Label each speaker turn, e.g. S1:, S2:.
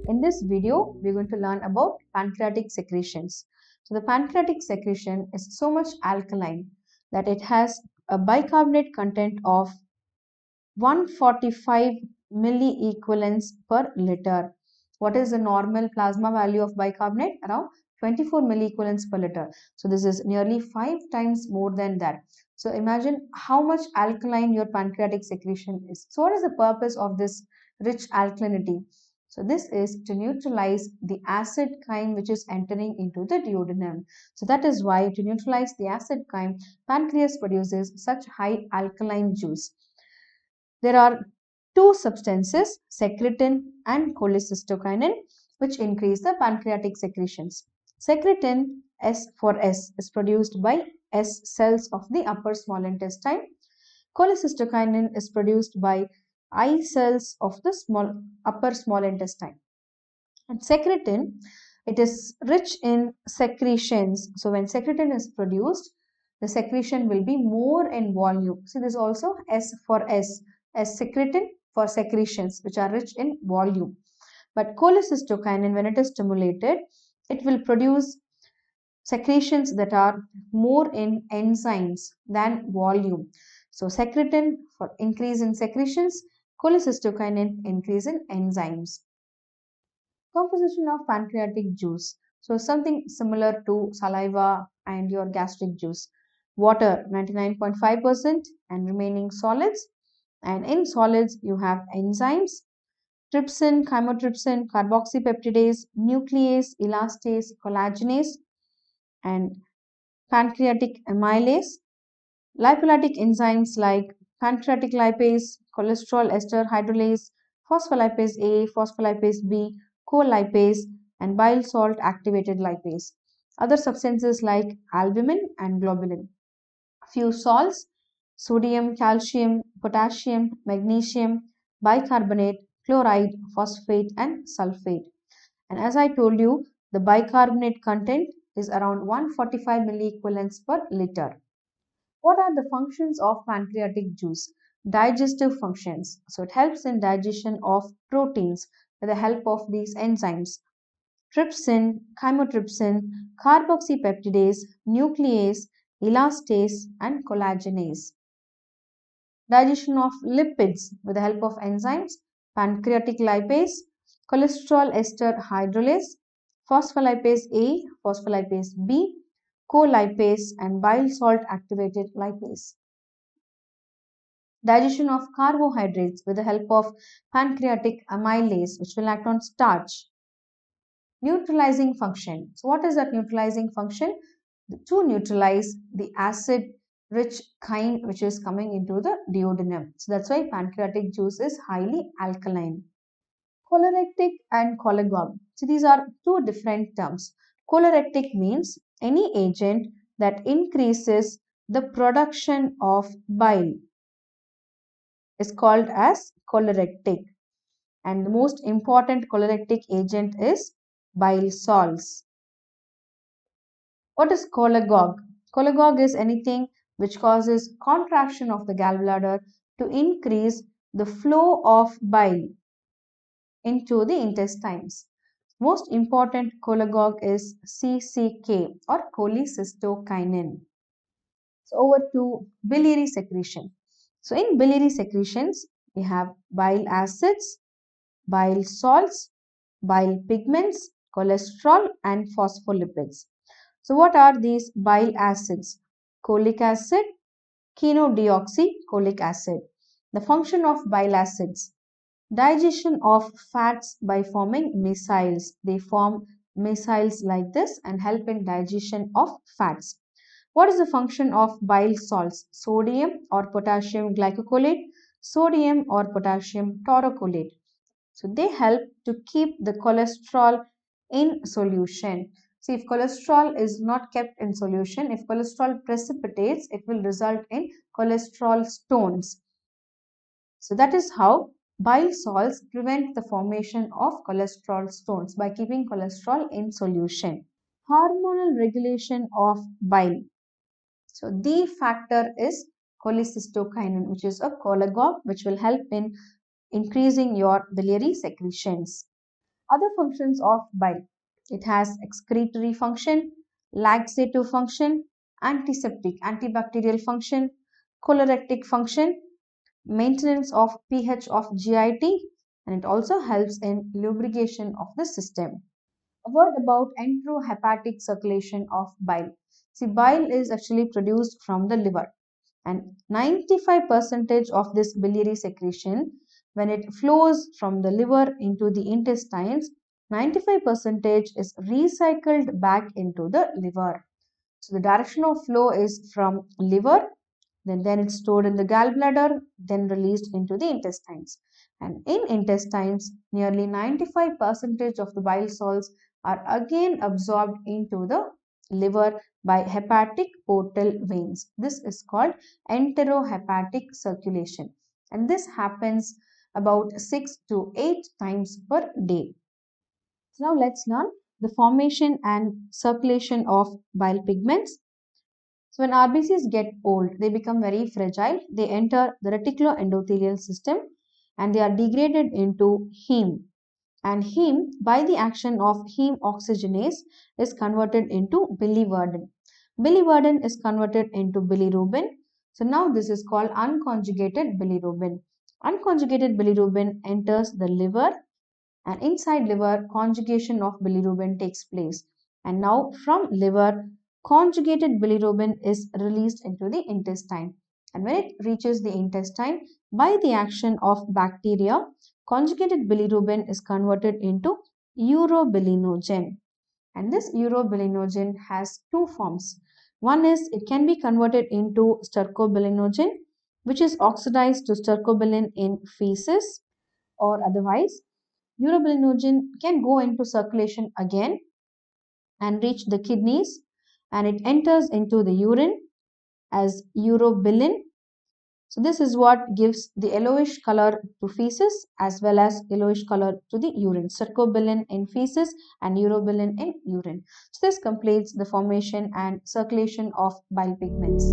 S1: In this video, we're going to learn about pancreatic secretions. So the pancreatic secretion is so much alkaline that it has a bicarbonate content of 145 milliequivalents per liter. What is the normal plasma value of bicarbonate? Around 24 milliequivalents per liter. So this is nearly 5 times more than that. So imagine how much alkaline your pancreatic secretion is. So what is the purpose of this rich alkalinity? So this is to neutralize the acid chyme which is entering into the duodenum. So that is why to neutralize the acid chyme, pancreas produces such high alkaline juice. There are two substances, secretin and cholecystokinin, which increase the pancreatic secretions. Secretin, S for S, is produced by S cells of the upper small intestine. Cholecystokinin is produced by I cells of the upper small intestine. And secretin, it is rich in secretions. So when secretin is produced, the secretion will be more in volume. See, this also S for S, as secretin for secretions which are rich in volume. But cholecystokinin, when it is stimulated, it will produce secretions that are more in enzymes than volume. So secretin for increase in secretions, cholecystokinin increase in enzymes. Composition of pancreatic juice. So something similar to saliva and your gastric juice. Water 99.5% and remaining solids. And in solids you have enzymes, trypsin, chymotrypsin, carboxypeptidase, nuclease, elastase, collagenase, and pancreatic amylase. Lipolytic enzymes like pancreatic lipase, cholesterol ester hydrolase, phospholipase A, phospholipase B, colipase, and bile salt activated lipase. Other substances like albumin and globulin. Few salts, sodium, calcium, potassium, magnesium, bicarbonate, chloride, phosphate, and sulfate. And as I told you, the bicarbonate content is around 145 milliequivalents per liter. What are the functions of pancreatic juice? Digestive functions. So it helps in digestion of proteins with the help of these enzymes. Trypsin, chymotrypsin, carboxypeptidase, nuclease, elastase, and collagenase. Digestion of lipids with the help of enzymes, pancreatic lipase, cholesterol ester hydrolase, phospholipase A, phospholipase B, colipase, and bile salt activated lipase. Digestion of carbohydrates with the help of pancreatic amylase, which will act on starch. Neutralizing function. So what is that neutralizing function? To neutralize the acid rich chyme which is coming into the duodenum. So that's why pancreatic juice is highly alkaline. Cholerectic and cholagogue. So these are two different terms. Cholerectic means any agent that increases the production of bile is called as cholerectic. And the most important cholerectic agent is bile salts. What is cholagogue? Cholagogue is anything which causes contraction of the gallbladder to increase the flow of bile into the intestines. Most important cholagogue is CCK or cholecystokinin. So over to biliary secretion. So in biliary secretions, we have bile acids, bile salts, bile pigments, cholesterol, and phospholipids. So what are these bile acids? Cholic acid, chenodeoxycholic acid. The function of bile acids: digestion of fats by forming micelles. They form micelles like this and help in digestion of fats. What is the function of bile salts? Sodium or potassium glycocolate, sodium or potassium taurocolate. So they help to keep the cholesterol in solution. See, if cholesterol is not kept in solution, if cholesterol precipitates, it will result in cholesterol stones. So that is how bile salts prevent the formation of cholesterol stones by keeping cholesterol in solution. Hormonal regulation of bile. So the factor is cholecystokinin, which is a cholagogue which will help in increasing your biliary secretions. Other functions of bile. It has excretory function, laxative function, antiseptic, antibacterial function, chlorectic function, maintenance of pH of GIT, and it also helps in lubrication of the system. A word about enterohepatic circulation of bile. See, bile is actually produced from the liver, and 95% of this biliary secretion, when it flows from the liver into the intestines, 95% is recycled back into the liver. So the direction of flow is from liver, then it's stored in the gallbladder, then released into the intestines. And in intestines, nearly 95% of the bile salts are again absorbed into the liver by hepatic portal veins. This is called enterohepatic circulation. And this happens about 6 to 8 times per day. So now let's learn the formation and circulation of bile pigments. So when RBCs get old, they become very fragile. They enter the reticuloendothelial system and they are degraded into heme. And heme, by the action of heme oxygenase, is converted into biliverdin. Biliverdin is converted into bilirubin. So now this is called unconjugated bilirubin. Unconjugated bilirubin enters the liver, and inside liver conjugation of bilirubin takes place, and now from liver conjugated bilirubin is released into the intestine, and when it reaches the intestine, by the action of bacteria, conjugated bilirubin is converted into urobilinogen, and this urobilinogen has two forms. One is it can be converted into stercobilinogen, which is oxidized to stercobilin in feces, or otherwise urobilinogen can go into circulation again and reach the kidneys, and it enters into the urine as urobilin. So this is what gives the yellowish color to feces as well as yellowish color to the urine. Cercobilin in feces and urobilin in urine. So this completes the formation and circulation of bile pigments.